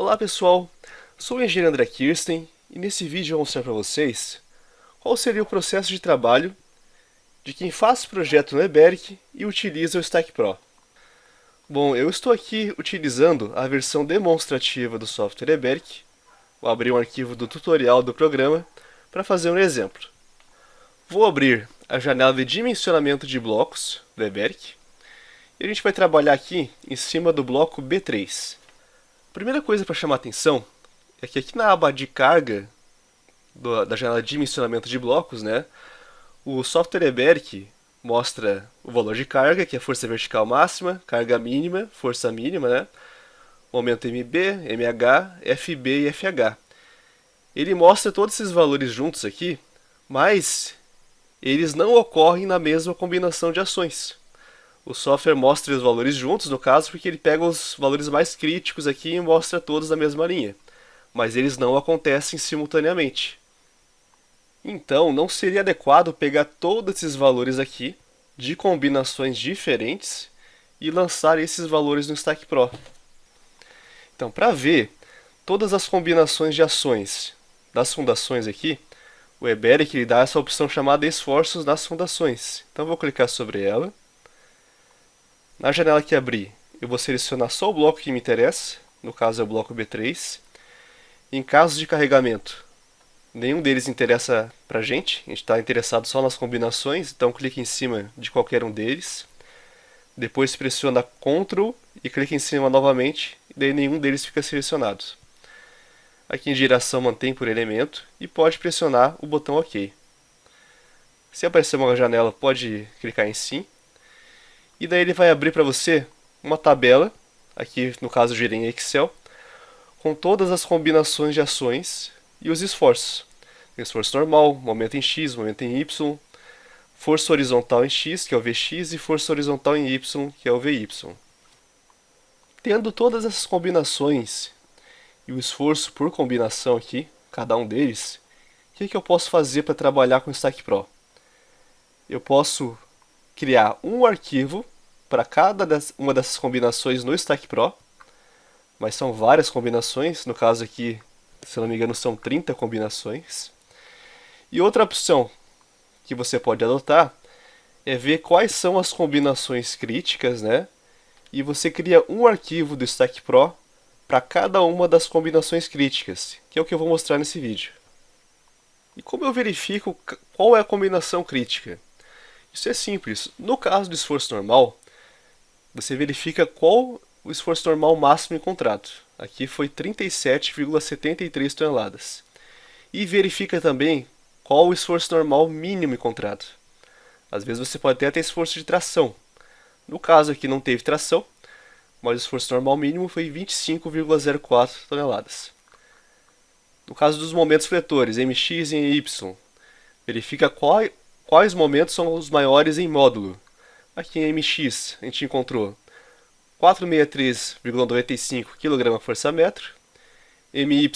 Olá pessoal, sou o engenheiro André Kirsten e nesse vídeo eu vou mostrar para vocês qual seria o processo de trabalho de quem faz projeto no eBERIC e utiliza o Stack Pro. Bom, eu estou aqui utilizando a versão demonstrativa do software eBERIC. Vou abrir um arquivo do tutorial do programa para fazer um exemplo. Vou abrir a janela de dimensionamento de blocos do eBERIC e a gente vai trabalhar aqui em cima do bloco B3. A primeira coisa para chamar a atenção é que aqui na aba de carga da janela de dimensionamento de blocos, o software eBERIC mostra o valor de carga, que é força vertical máxima, carga mínima, força mínima, momento MB, MH, FB e FH. Ele mostra todos esses valores juntos aqui, mas eles não ocorrem na mesma combinação de ações. O software mostra os valores juntos, no caso, porque ele pega os valores mais críticos aqui e mostra todos na mesma linha. Mas eles não acontecem simultaneamente. Então, não seria adequado pegar todos esses valores aqui, de combinações diferentes, e lançar esses valores no Stack Pro. Então, para ver todas as combinações de ações das fundações aqui, o eBERIC ele dá essa opção chamada esforços nas fundações. Então, eu vou clicar sobre ela. Na janela que abrir, eu vou selecionar só o bloco que me interessa, no caso é o bloco B3. Em caso de carregamento, nenhum deles interessa pra gente está interessado só nas combinações, então clique em cima de qualquer um deles. Depois pressiona Ctrl e clica em cima novamente, e daí nenhum deles fica selecionado. Aqui em geração mantém por elemento e pode pressionar o botão OK. Se aparecer uma janela, pode clicar em Sim. E daí ele vai abrir para você uma tabela, aqui no caso eu gerei em Excel, com todas as combinações de ações e os esforços. Esforço normal, momento em X, momento em Y, força horizontal em X, que é o Vx, e força horizontal em Y, que é o Vy. Tendo todas essas combinações e o esforço por combinação aqui, cada um deles, o que eu posso fazer para trabalhar com o Stack Pro? Eu posso criar um arquivo para cada uma dessas combinações no Stack Pro, mas são várias combinações, no caso aqui, se não me engano, são 30 combinações. E outra opção que você pode adotar é ver quais são as combinações críticas, e você cria um arquivo do Stack Pro para cada uma das combinações críticas, que é o que eu vou mostrar nesse vídeo. E como eu verifico qual é a combinação crítica? Isso é simples. No caso do esforço normal, você verifica qual o esforço normal máximo encontrado. Aqui foi 37,73 toneladas. E verifica também qual o esforço normal mínimo encontrado. Às vezes você pode ter esforço de tração. No caso aqui não teve tração, mas o esforço normal mínimo foi 25,04 toneladas. No caso dos momentos fletores, Mx e Y, verifica quais momentos são os maiores em módulo. Aqui em Mx a gente encontrou 463,95 kgfm, My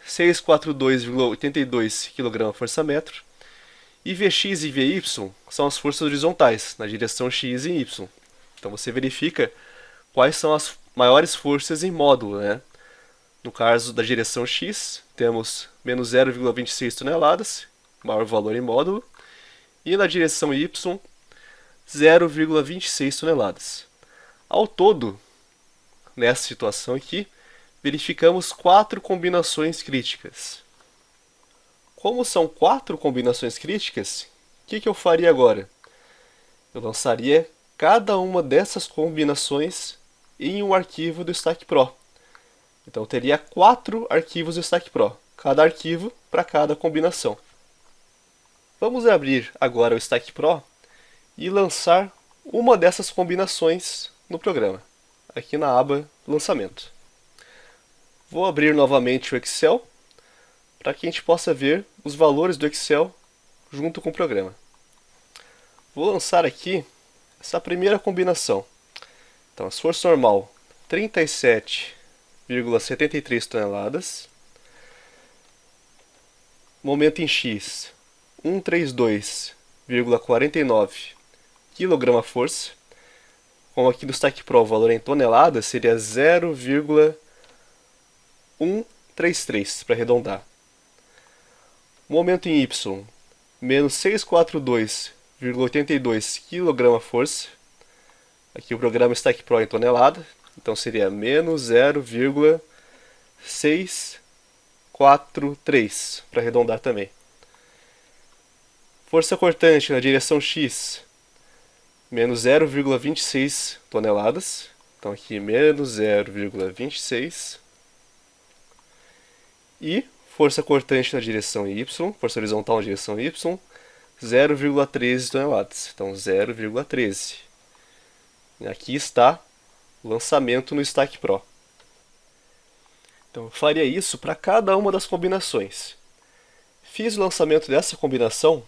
642,82 kgfm, e Vx e Vy são as forças horizontais, na direção X e Y. Então você verifica quais são as maiores forças em módulo. No caso da direção X, temos menos 0,26 toneladas, maior valor em módulo, e na direção Y, 0,26 toneladas. Ao todo, nessa situação aqui, verificamos 4 combinações críticas. Como são 4 combinações críticas, o que eu faria agora? Eu lançaria cada uma dessas combinações em um arquivo do Stack Pro. Então eu teria 4 arquivos do Stack Pro, cada arquivo para cada combinação. Vamos abrir agora o Stack Pro e lançar uma dessas combinações no programa, aqui na aba Lançamento. Vou abrir novamente o Excel, para que a gente possa ver os valores do Excel junto com o programa. Vou lançar aqui essa primeira combinação. Então, esforço normal, 37,73 toneladas. Momento em X, 132,49 kgfm. Como aqui do Stack Pro o valor é em toneladas, seria 0,1 133, para arredondar. Momento em Y, menos 642,82 kg/força. Aqui o programa Stack Pro em tonelada, então seria menos 0,643, para arredondar também. Força cortante na direção X, menos 0,26 toneladas. Então aqui menos 0,26. E força cortante na direção Y, força horizontal na direção Y, 0,13 toneladas. Então 0,13. E aqui está o lançamento no Stack Pro. Então eu faria isso para cada uma das combinações. Fiz o lançamento dessa combinação,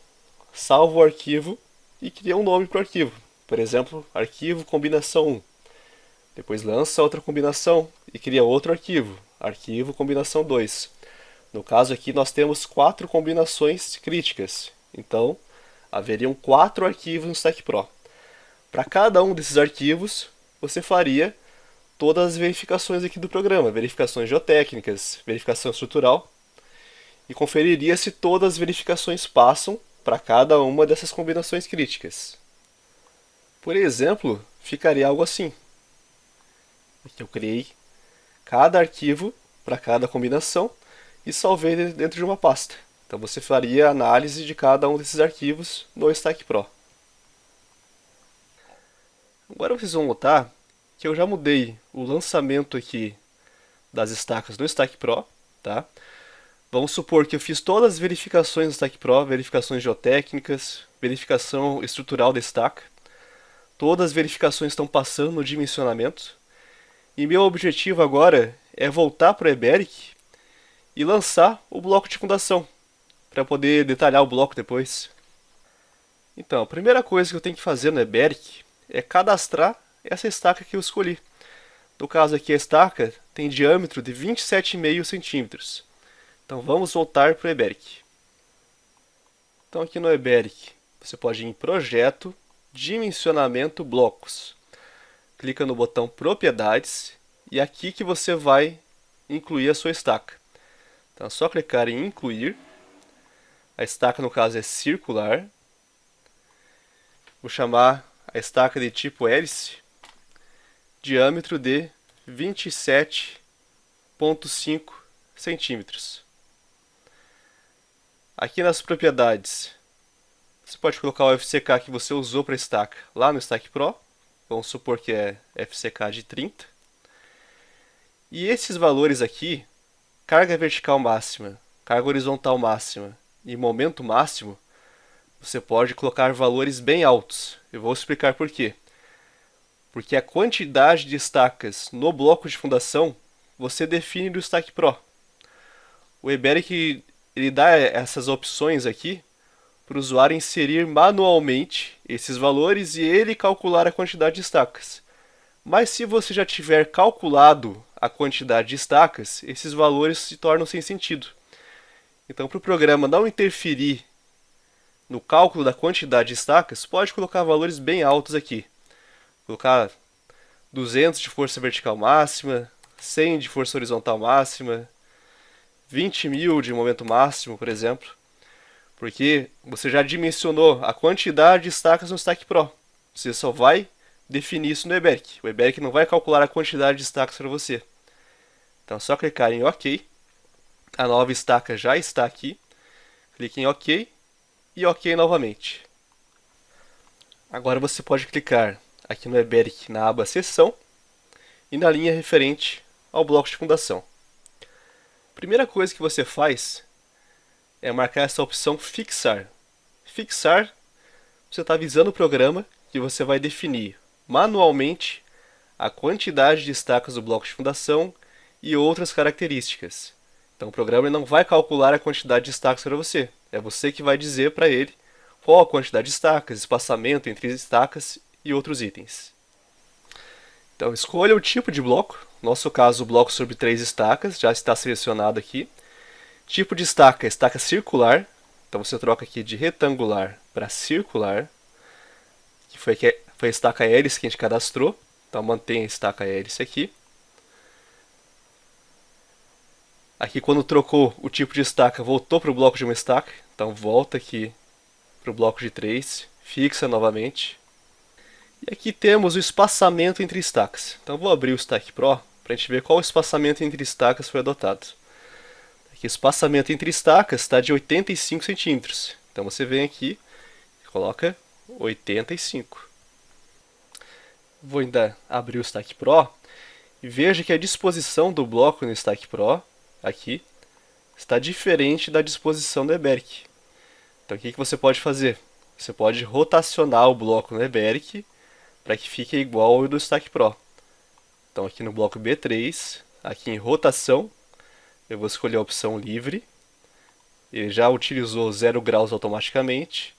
salvo o arquivo e cria um nome para o arquivo. Por exemplo, arquivo combinação 1. Depois lança outra combinação e cria outro arquivo, arquivo combinação 2. No caso aqui nós temos 4 combinações críticas, então haveriam 4 arquivos no Stack Pro. Para cada um desses arquivos, você faria todas as verificações aqui do programa, verificações geotécnicas, verificação estrutural, e conferiria se todas as verificações passam para cada uma dessas combinações críticas. Por exemplo, ficaria algo assim. Aqui eu criei cada arquivo para cada combinação e salvei dentro de uma pasta. Então você faria a análise de cada um desses arquivos no Stack Pro. Agora vocês vão notar que eu já mudei o lançamento aqui das estacas no Stack Pro, tá? Vamos supor que eu fiz todas as verificações no Stack Pro, verificações geotécnicas, verificação estrutural da estaca. Todas as verificações estão passando no dimensionamento. E meu objetivo agora é voltar para o eBERIC e lançar o bloco de fundação, para poder detalhar o bloco depois. Então, a primeira coisa que eu tenho que fazer no eBERIC é cadastrar essa estaca que eu escolhi. No caso aqui, a estaca tem diâmetro de 27,5 centímetros. Então vamos voltar para o eBERIC. Então aqui no eBERIC, você pode ir em Projeto, Dimensionamento, Blocos. Clica no botão Propriedades e aqui que você vai incluir a sua estaca. Então é só clicar em Incluir. A estaca no caso é circular. Vou chamar a estaca de tipo hélice. Diâmetro de 27,5 centímetros. Aqui nas propriedades, você pode colocar o FCK que você usou para a estaca lá no Stack Pro. Vamos supor que é FCK de 30. E esses valores aqui, carga vertical máxima, carga horizontal máxima e momento máximo, você pode colocar valores bem altos. Eu vou explicar por quê. Porque a quantidade de estacas no bloco de fundação você define do Stack Pro. O eBERIC ele dá essas opções aqui para o usuário inserir manualmente esses valores e ele calcular a quantidade de estacas. Mas se você já tiver calculado a quantidade de estacas, esses valores se tornam sem sentido. Então, para o programa não interferir no cálculo da quantidade de estacas, pode colocar valores bem altos aqui. Colocar 200 de força vertical máxima, 100 de força horizontal máxima, 20.000 de momento máximo, por exemplo. Porque você já dimensionou a quantidade de estacas no Stack Pro. Você só vai definir isso no eBERIC. O eBERIC não vai calcular a quantidade de estacas para você. Então é só clicar em OK. A nova estaca já está aqui. Clique em OK e OK novamente. Agora você pode clicar aqui no eBERIC na aba Seção e na linha referente ao bloco de fundação. A primeira coisa que você faz é marcar essa opção Fixar. Fixar, você está avisando o programa que você vai definir manualmente a quantidade de estacas do bloco de fundação e outras características. Então o programa não vai calcular a quantidade de estacas para você. É você que vai dizer para ele qual a quantidade de estacas, espaçamento entre estacas e outros itens. Então escolha o tipo de bloco. No nosso caso, o bloco sobre 3 estacas já está selecionado aqui. Tipo de estaca, estaca circular. Então você troca aqui de retangular para circular. Que foi a estaca hélice que a gente cadastrou. Então mantém a estaca hélice aqui. Aqui quando trocou o tipo de estaca, voltou para o bloco de uma estaca. Então volta aqui para o bloco de 3, fixa novamente. E aqui temos o espaçamento entre estacas. Então vou abrir o Stack Pro para a gente ver qual o espaçamento entre estacas foi adotado. Aqui o espaçamento entre estacas está de 85 centímetros. Então você vem aqui e coloca 85. Vou ainda abrir o Stack Pro e veja que a disposição do bloco no Stack Pro, aqui, está diferente da disposição do Eberic. Então o que você pode fazer? Você pode rotacionar o bloco no Eberic para que fique igual ao do Stack Pro. Então aqui no bloco B3, aqui em rotação, eu vou escolher a opção livre. Ele já utilizou 0 graus automaticamente.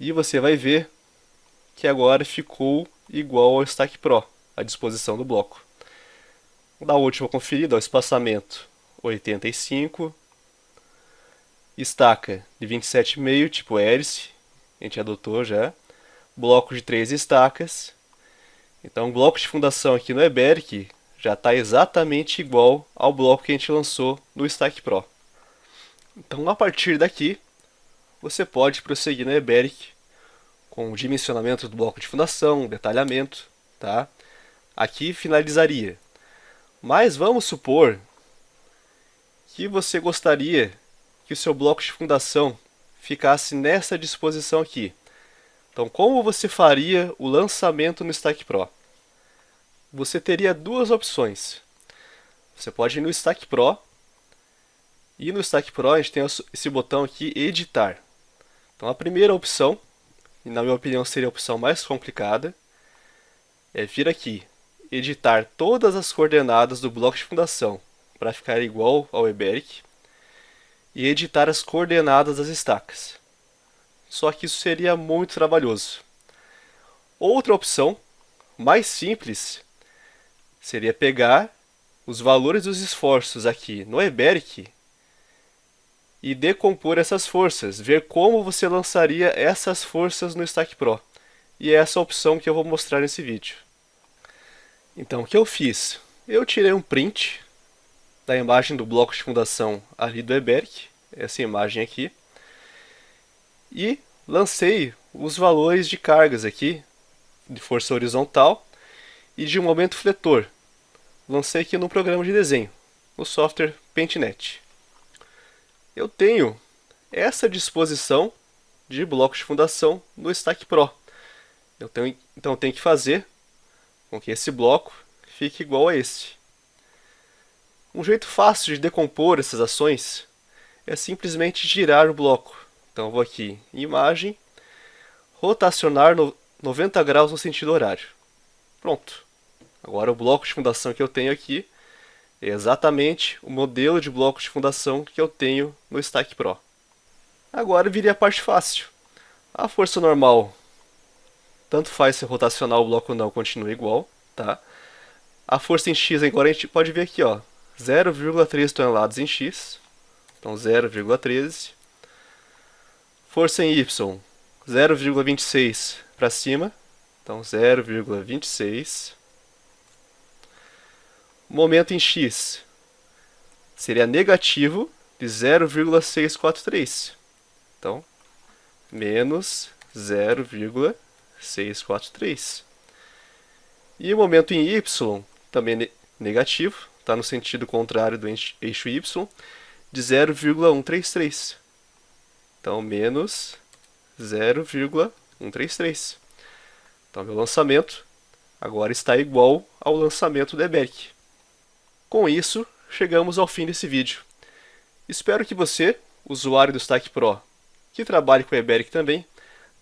E você vai ver que agora ficou igual ao Stack Pro, a disposição do bloco. Vou dar a última conferida, o espaçamento 85, estaca de 27,5, tipo hélice, a gente adotou já, bloco de 3 estacas. Então o bloco de fundação aqui no Eberic já está exatamente igual ao bloco que a gente lançou no Stack Pro. Então a partir daqui, você pode prosseguir no Eberic com o dimensionamento do bloco de fundação, detalhamento, tá? Aqui finalizaria. Mas vamos supor que você gostaria que o seu bloco de fundação ficasse nessa disposição aqui. Então, como você faria o lançamento no Stack Pro? Você teria duas opções. Você pode ir no Stack Pro, e no Stack Pro a gente tem esse botão aqui, Editar. Então, a primeira opção, e na minha opinião seria a opção mais complicada, é vir aqui, editar todas as coordenadas do bloco de fundação para ficar igual ao Eberic e editar as coordenadas das estacas. Só que isso seria muito trabalhoso. Outra opção, mais simples, seria pegar os valores dos esforços aqui no Eberic e decompor essas forças, ver como você lançaria essas forças no Stack Pro. E é essa a opção que eu vou mostrar nesse vídeo. Então, o que eu fiz? Eu tirei um print da imagem do bloco de fundação ali do Eberic, essa imagem aqui, e lancei os valores de cargas aqui, de força horizontal e de momento fletor. Lancei aqui no programa de desenho, no software PaintNet. Eu tenho essa disposição de bloco de fundação no Stack Pro. Então eu tenho que fazer com que esse bloco fique igual a esse. Um jeito fácil de decompor essas ações é simplesmente girar o bloco. Então eu vou aqui em Imagem, rotacionar 90 graus no sentido horário. Pronto. Agora o bloco de fundação que eu tenho aqui é exatamente o modelo de bloco de fundação que eu tenho no Stack Pro. Agora viria a parte fácil. A força normal, tanto faz se rotacionar o bloco ou não, continua igual, tá? A força em X agora a gente pode ver aqui, ó, 0,3 toneladas em X, então 0,13. Força em Y, 0,26 para cima, então 0,26. Momento em X seria negativo de 0,643, então menos 0,643. E o momento em Y, também negativo, está no sentido contrário do eixo Y, de 0,133. Então, menos 0,133. Então, meu lançamento agora está igual ao lançamento do Eberic. Com isso, chegamos ao fim desse vídeo. Espero que você, usuário do Stack Pro, que trabalhe com o Eberic também,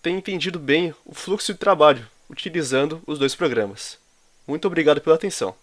tenha entendido bem o fluxo de trabalho utilizando os dois programas. Muito obrigado pela atenção.